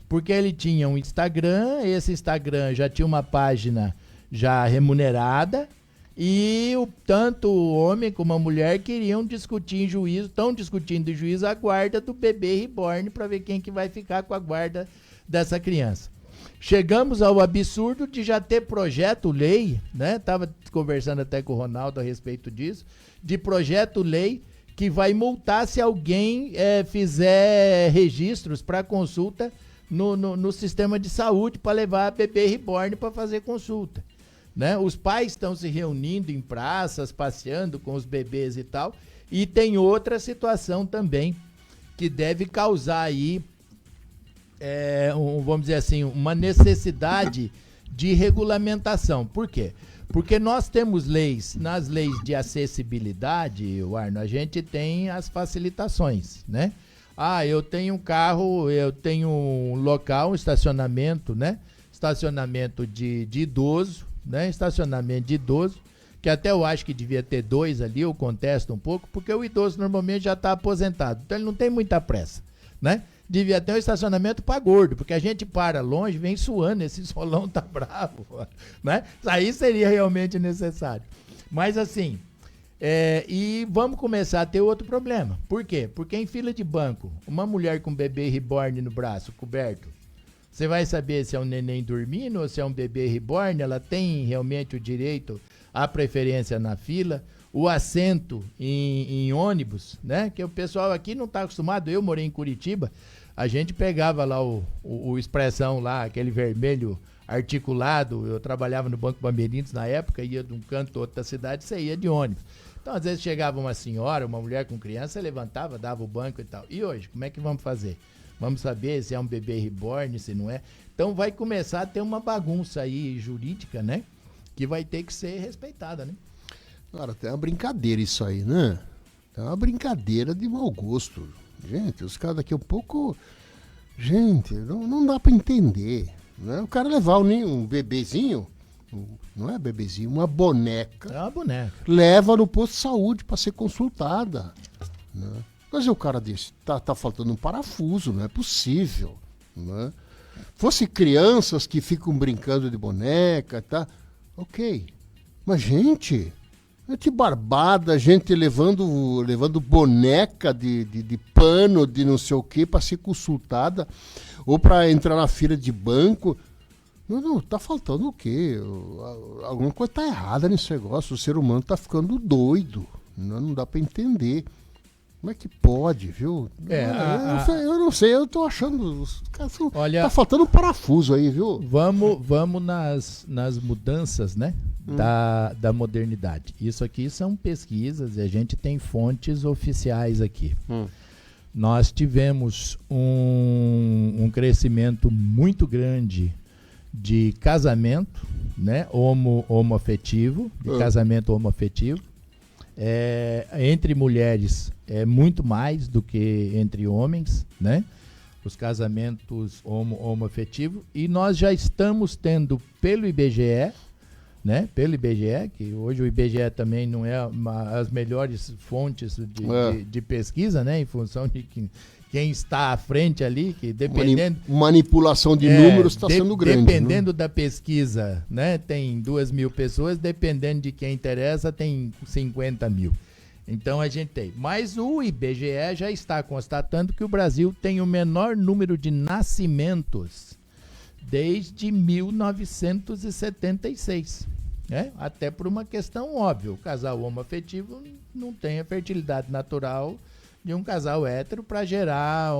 Porque ele tinha um Instagram, esse Instagram já tinha uma página já remunerada, e tanto o homem como a mulher queriam discutir em juízo, estão discutindo em juízo a guarda do bebê reborn para ver quem que vai ficar com a guarda dessa criança. Chegamos ao absurdo de já ter projeto-lei, né? Tava conversando até com o Ronaldo a respeito disso, de projeto-lei que vai multar se alguém fizer registros para consulta no sistema de saúde para levar a bebê reborn para fazer consulta, né? Os pais estão se reunindo em praças, passeando com os bebês e tal, e tem outra situação também que deve causar aí vamos dizer assim, uma necessidade de regulamentação. Por quê? Porque nós temos leis, nas leis de acessibilidade, Arno, a gente tem as facilitações, né? Eu tenho um carro, eu tenho um local, um estacionamento, né? Estacionamento de idoso, né? Estacionamento de idoso, que até eu acho que devia ter 2 ali, eu contesto um pouco, porque o idoso normalmente já está aposentado, então ele não tem muita pressa, né? Devia ter um estacionamento para gordo, porque a gente para longe, vem suando, esse solão tá bravo, né? Isso aí seria realmente necessário. Mas assim, e vamos começar a ter outro problema. Por quê? Porque em fila de banco, uma mulher com bebê reborn no braço, coberto, você vai saber se é um neném dormindo ou se é um bebê reborn, ela tem realmente o direito à preferência na fila. O assento em ônibus, né? Que o pessoal aqui não está acostumado. Eu morei em Curitiba, a gente pegava lá o expressão lá, aquele vermelho articulado. Eu trabalhava no Banco Bameirindos na época, ia de um canto a outro da cidade, você ia de ônibus. Então, às vezes chegava uma senhora, uma mulher com criança, levantava, dava o banco e tal. E hoje, como é que vamos fazer? Vamos saber se é um bebê reborn, se não é. Então vai começar a ter uma bagunça aí jurídica, né? Que vai ter que ser respeitada, né? Cara, tem uma brincadeira isso aí, né? É uma brincadeira de mau gosto. Gente, os caras daqui a pouco... Gente, não dá pra entender, né? O cara levar um bebezinho, não é bebezinho, uma boneca. É uma boneca. Leva no posto de saúde pra ser consultada, né? Mas o cara disse, tá faltando um parafuso, não é possível, né? Fosse crianças que ficam brincando de boneca, tá? Ok. Mas, gente barbada, gente levando boneca de pano, de não sei o que, para ser consultada, ou para entrar na fila de banco. Não, tá faltando o quê? Alguma coisa tá errada nesse negócio. O ser humano tá ficando doido. Não dá para entender. Como é que pode, viu? Eu não sei, eu tô achando... Olha, tá faltando um parafuso aí, viu? Vamos nas mudanças, né? Da modernidade. Isso aqui são pesquisas e a gente tem fontes oficiais aqui. Nós tivemos um crescimento muito grande de casamento, né? Homoafetivo, de casamento homoafetivo. Entre mulheres é muito mais do que entre homens, né? os casamentos homoafetivos, e nós já estamos tendo pelo IBGE, né? Pelo IBGE, que hoje o IBGE também não é as melhores fontes de pesquisa, né? Em função de quem está à frente ali, que dependendo... Manipulação de números está sendo grande. Dependendo da pesquisa, né? Tem 2.000 pessoas, dependendo de quem interessa, tem 50 mil. Então a gente tem. Mas o IBGE já está constatando que o Brasil tem o menor número de nascimentos desde 1976. Né? Até por uma questão óbvia. O casal homoafetivo não tem a fertilidade natural de um casal hétero para gerar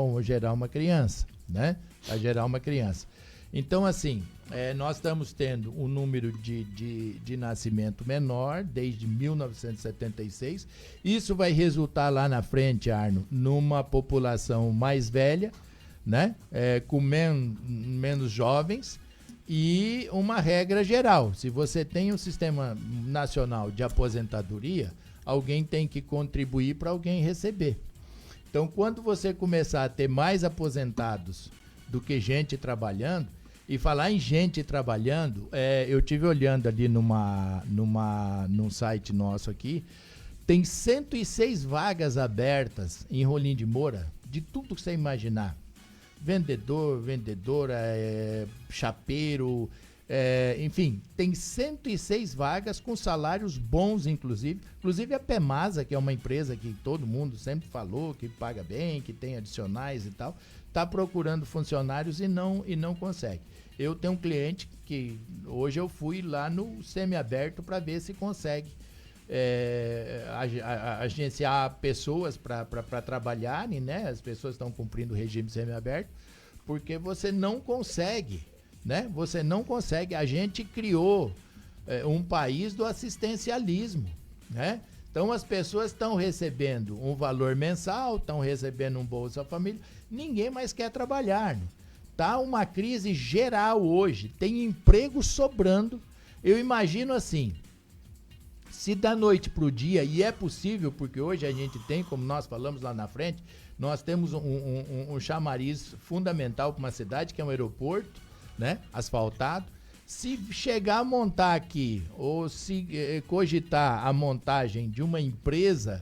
uma criança, né? Para gerar uma criança. Então, assim, nós estamos tendo um número de nascimento menor desde 1976. Isso vai resultar lá na frente, Arno, numa população mais velha, né? Com menos jovens. E uma regra geral: se você tem um sistema nacional de aposentadoria, alguém tem que contribuir para alguém receber. Então, quando você começar a ter mais aposentados do que gente trabalhando, e falar em gente trabalhando, eu tive olhando ali num site nosso aqui, tem 106 vagas abertas em Rolim de Moura, de tudo que você imaginar. Vendedor, vendedora, chapeiro, enfim, tem 106 vagas com salários bons, inclusive a Pemasa, que é uma empresa que todo mundo sempre falou que paga bem, que tem adicionais e tal, está procurando funcionários e não consegue. Eu tenho um cliente que hoje eu fui lá no semiaberto para ver se consegue agenciar pessoas para trabalharem, né? As pessoas estão cumprindo o regime semiaberto, porque você não consegue, né? Você não consegue. A gente criou um país do assistencialismo, né? Então as pessoas estão recebendo um valor mensal, estão recebendo um Bolsa Família, ninguém mais quer trabalhar, né? Tá uma crise geral hoje, tem emprego sobrando. Eu imagino assim, se da noite para o dia, e é possível, porque hoje a gente tem, como nós falamos lá na frente, nós temos um chamariz fundamental para uma cidade, que é um aeroporto, né, asfaltado. Se chegar a montar aqui, ou se cogitar a montagem de uma empresa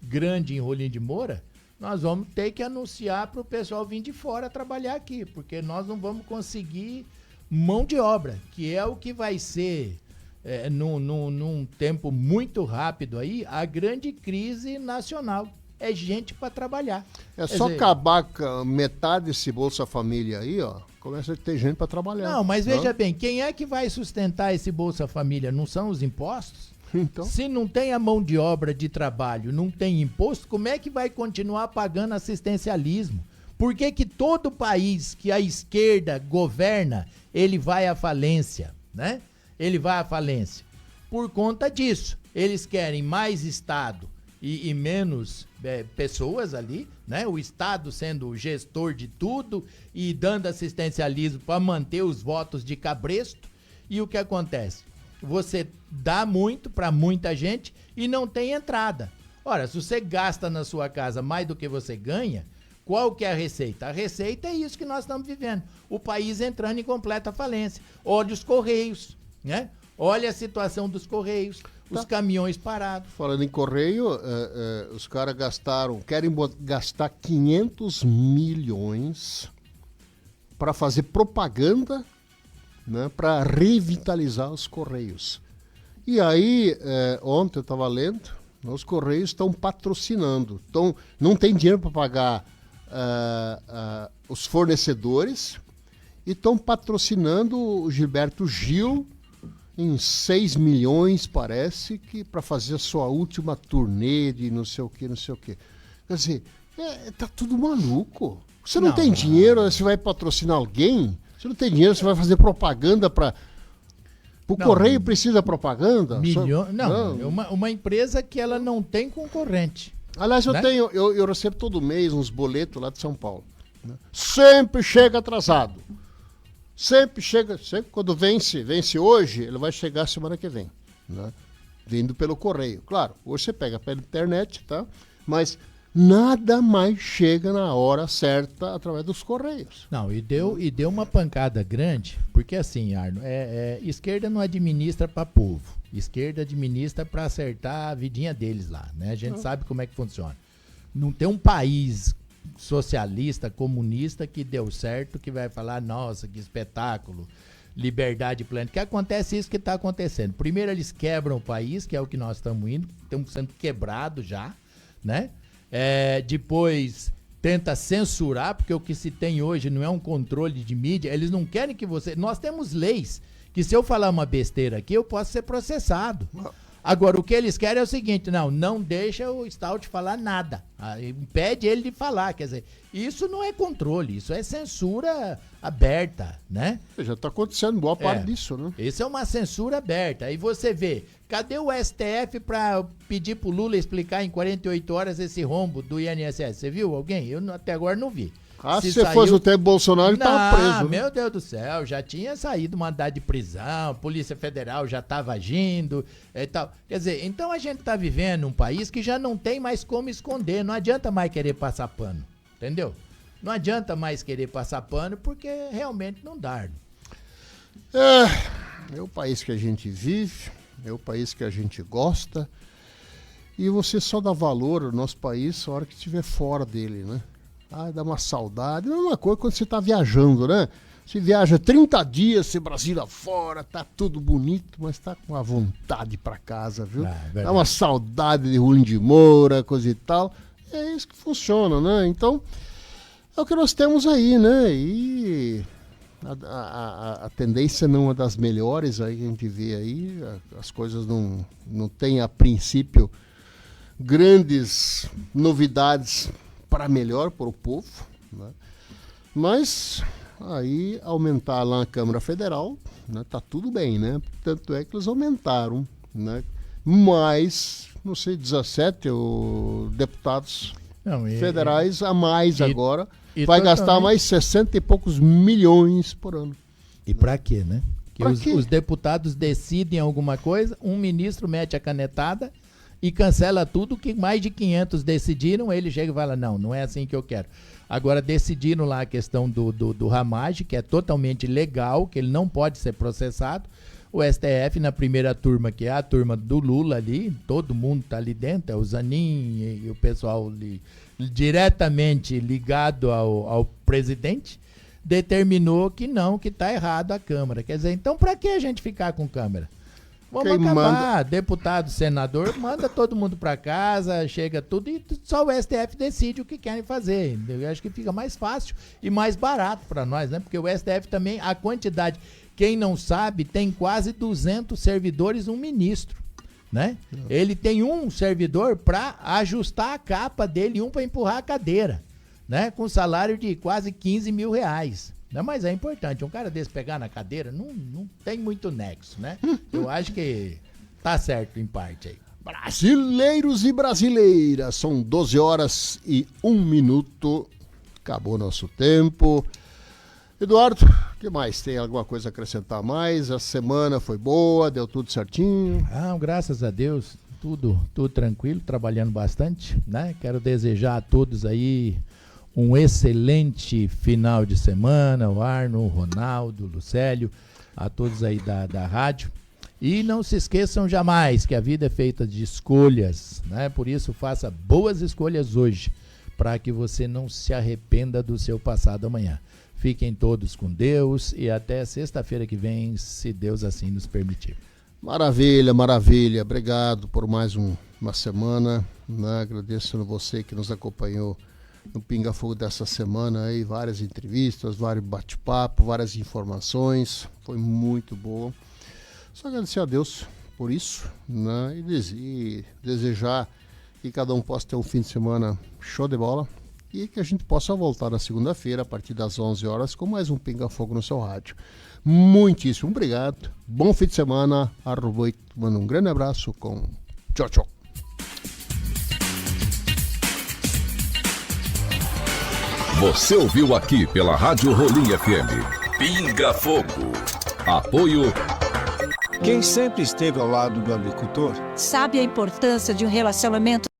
grande em Rolim de Moura, nós vamos ter que anunciar para o pessoal vir de fora trabalhar aqui, porque nós não vamos conseguir mão de obra, que é o que vai ser, num tempo muito rápido aí, a grande crise nacional. É gente para trabalhar. Só acabar com metade desse Bolsa Família aí, ó, começa a ter gente para trabalhar. Não, mas veja bem, quem é que vai sustentar esse Bolsa Família? Não são os impostos? Então. Se não tem a mão de obra de trabalho, não tem imposto, como é que vai continuar pagando assistencialismo? Por que que todo país que a esquerda governa, ele vai à falência, né? Ele vai à falência. Por conta disso, eles querem mais Estado e menos pessoas ali, né? O Estado sendo o gestor de tudo e dando assistencialismo para manter os votos de cabresto. E o que acontece? Você dá muito para muita gente e não tem entrada. Ora, se você gasta na sua casa mais do que você ganha, qual que é a receita? A receita é isso que nós estamos vivendo. O país entrando em completa falência. Olha os Correios, né? Olha a situação dos Correios, os caminhões parados. Falando em Correio, os caras querem gastar 500 milhões para fazer propaganda, né, para revitalizar os Correios. E aí, ontem eu estava lendo, os Correios estão patrocinando. Não tem dinheiro para pagar os fornecedores e estão patrocinando o Gilberto Gil em 6 milhões, parece, que para fazer a sua última turnê de não sei o que. Quer dizer, tá tudo maluco. Você não tem dinheiro, você vai patrocinar alguém? Você não tem dinheiro, você vai fazer propaganda para... O Correio precisa propaganda? Uma empresa que ela não tem concorrente. Aliás, eu recebo todo mês uns boletos lá de São Paulo. Né? Sempre chega atrasado. Sempre quando vence hoje, ele vai chegar semana que vem. Né? Vindo pelo Correio. Claro, hoje você pega pela internet, tá? Mas nada mais chega na hora certa através dos Correios. Não, e deu uma pancada grande, porque assim, Arno, esquerda não administra para povo, esquerda administra para acertar a vidinha deles lá, né? A gente sabe como é que funciona. Não tem um país socialista, comunista que deu certo, que vai falar, nossa, que espetáculo, liberdade plena. Que acontece isso que está acontecendo. Primeiro eles quebram o país, que é o que nós estamos indo, estamos sendo quebrados já, né? Depois tenta censurar, porque o que se tem hoje não é um controle de mídia, eles não querem que você... Nós temos leis, que se eu falar uma besteira aqui, eu posso ser processado. Agora, o que eles querem é o seguinte, não deixa o Stout falar nada, impede ele de falar, quer dizer, isso não é controle, isso é censura aberta, né? Já está acontecendo boa parte disso, né? Isso é uma censura aberta, aí você vê, cadê o STF para pedir pro Lula explicar em 48 horas esse rombo do INSS? Você viu alguém? Eu até agora não vi. Se você fosse o tempo Bolsonaro, ele estava preso. Meu Deus do céu, já tinha saído mandado de prisão, a Polícia Federal já estava agindo e tal. Quer dizer, então a gente está vivendo um país que já não tem mais como esconder, não adianta mais querer passar pano, entendeu? Não adianta mais querer passar pano porque realmente não dá. É o país que a gente vive, é o país que a gente gosta e você só dá valor ao nosso país na hora que estiver fora dele, né? Dá uma saudade. É a mesma coisa quando você está viajando, né? Você viaja 30 dias, você Brasil afora, tá tudo bonito, mas tá com a vontade para casa, viu? Dá uma saudade de Rolim de Moura, coisa e tal. É isso que funciona, né? Então, é o que nós temos aí, né? E a tendência não é das melhores aí que a gente vê aí. As coisas não têm, a princípio, grandes novidades para melhor para o povo, né? Mas aí aumentar lá na Câmara Federal, né, tá tudo bem, né? Tanto é que eles aumentaram, né? Mas, não sei, 17 deputados federais a mais agora, vai gastar mais 60 e poucos milhões por ano. E para quê, né? Que os deputados decidem alguma coisa, um ministro mete a canetada e cancela tudo que mais de 500 decidiram, ele chega e fala, não é assim que eu quero. Agora, decidiram lá a questão do Ramage, que é totalmente legal, que ele não pode ser processado. O STF, na primeira turma, que é a turma do Lula ali, todo mundo está ali dentro, é o Zanin e o pessoal ali, diretamente ligado ao presidente, determinou que não, que está errado a Câmara. Quer dizer, então para que a gente ficar com Câmara? Vamos acabar, deputado, senador, manda todo mundo para casa, chega tudo e só o STF decide o que querem fazer. Eu acho que fica mais fácil e mais barato para nós, né? Porque o STF também, a quantidade, quem não sabe, tem quase 200 servidores, um ministro, né? Ele tem um servidor para ajustar a capa dele e um para empurrar a cadeira, né? Com salário de quase 15 mil reais. Não, mas é importante, um cara desse pegar na cadeira não tem muito nexo, né? Eu acho que tá certo em parte aí. Brasileiros e brasileiras, são 12 horas e 1 minuto, acabou nosso tempo. Eduardo, o que mais? Tem alguma coisa a acrescentar mais? A semana foi boa, deu tudo certinho? Graças a Deus, tudo tranquilo, trabalhando bastante, né? Quero desejar a todos aí um excelente final de semana, o Arno, o Ronaldo, o Lucélio, a todos aí da rádio. E não se esqueçam jamais que a vida é feita de escolhas, né? Por isso faça boas escolhas hoje, para que você não se arrependa do seu passado amanhã. Fiquem todos com Deus e até sexta-feira que vem, se Deus assim nos permitir. Maravilha, maravilha. Obrigado por mais uma semana, né? Agradeço a você que nos acompanhou no Pinga Fogo dessa semana aí, várias entrevistas, vários bate-papo, várias informações, foi muito boa. Só agradecer a Deus por isso, né? E desejar que cada um possa ter um fim de semana show de bola e que a gente possa voltar na segunda-feira a partir das 11 horas com mais um Pinga Fogo no seu rádio. Muitíssimo obrigado, bom fim de semana, Arroboito, mando um grande abraço com tchau, tchau. Você ouviu aqui pela Rádio Rolim FM. Pinga Fogo. Apoio. Quem sempre esteve ao lado do agricultor sabe a importância de um relacionamento